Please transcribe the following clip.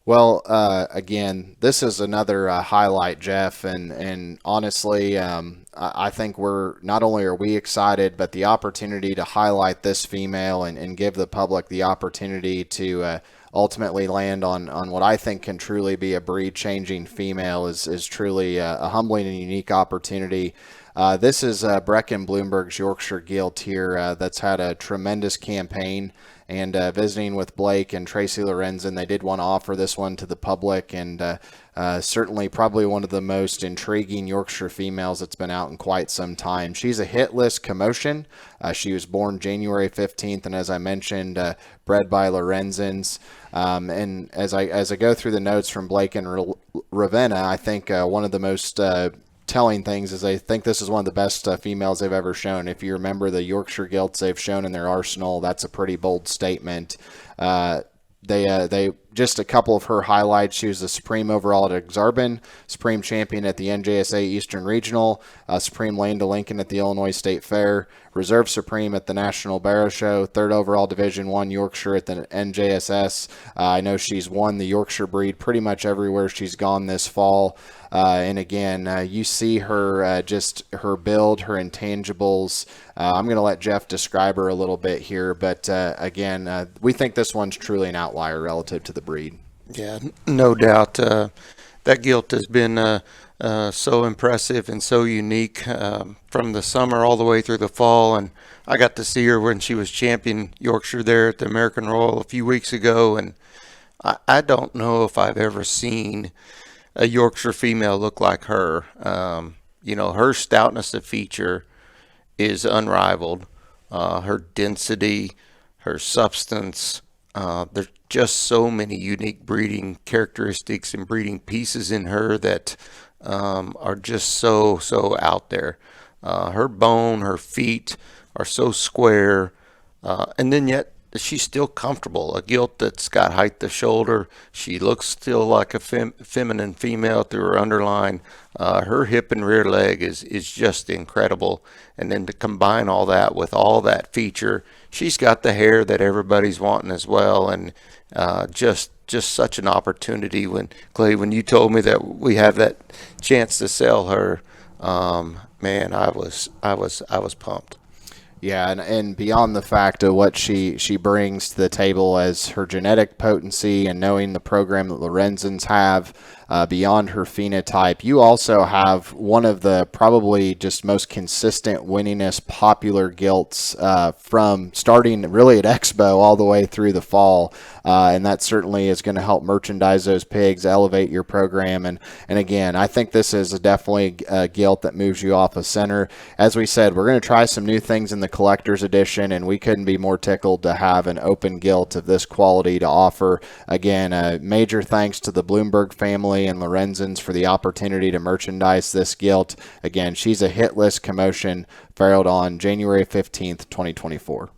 Well, again, this is another highlight, Jeff, and honestly, I think we're not only are we excited, but the opportunity to highlight this female and give the public the opportunity to ultimately land on what I think can truly be a breed-changing female is truly a humbling and unique opportunity. This is Brecken Bloomberg's Yorkshire Gilt here that's had a tremendous campaign. And visiting with Blake and Tracy Lorenzen, they did want to offer this one to the public, and certainly probably one of the most intriguing Yorkshire females that's been out in quite some time. She's a hitless commotion. She was born January 15th, and as I mentioned, bred by Lorenzens. And as I go through the notes from Blake and Ravenna, I think one of the most telling things is I think this is one of the best females they've ever shown. If you remember the Yorkshire Gilts they've shown in their arsenal, that's a pretty bold statement. They just a couple of her highlights. She was the Supreme overall at Exarban, Supreme Champion at the NJSA Eastern Regional, Supreme Lane to Lincoln at the Illinois State Fair, Reserve Supreme at the National Barrow Show, third overall Division I Yorkshire at the NJSS. I know she's won the Yorkshire breed pretty much everywhere she's gone this fall. And again, you see her, just her build, her intangibles. I'm going to let Jeff describe her a little bit here, but again, we think this one's truly an outlier relative to the breed. Yeah, no doubt. That gilt has been so impressive and so unique from the summer all the way through the fall. And I got to see her when she was champion Yorkshire there at the American Royal a few weeks ago. And I don't know if I've ever seen a Yorkshire female look like her. Her stoutness of feature is unrivaled. Her density, her substance, there's just so many unique breeding characteristics and breeding pieces in her that are just so out there. Her bone, her feet are so square, and then yet she's still comfortable. A gilt that's got height to shoulder. She looks still like a feminine female through her underline. Her hip and rear leg is just incredible. And then to combine all that with all that feature, she's got the hair that everybody's wanting as well. And just such an opportunity. When Clay, when you told me that we have that chance to sell her, man, I was pumped. Yeah, and beyond the fact of what she brings to the table as her genetic potency and knowing the program that Lorenzens have, beyond her phenotype, you also have one of the probably just most consistent winningest popular gilts from starting really at Expo all the way through the fall. And that certainly is going to help merchandise those pigs, elevate your program. And again, I think this is definitely a gilt that moves you off of center. As we said, we're going to try some new things in the collector's edition, and we couldn't be more tickled to have an open gilt of this quality to offer. Again, major thanks to the Bloomberg family and Lorenzens for the opportunity to merchandise this gilt. Again, she's a hit list commotion, farrowed on January 15th, 2024.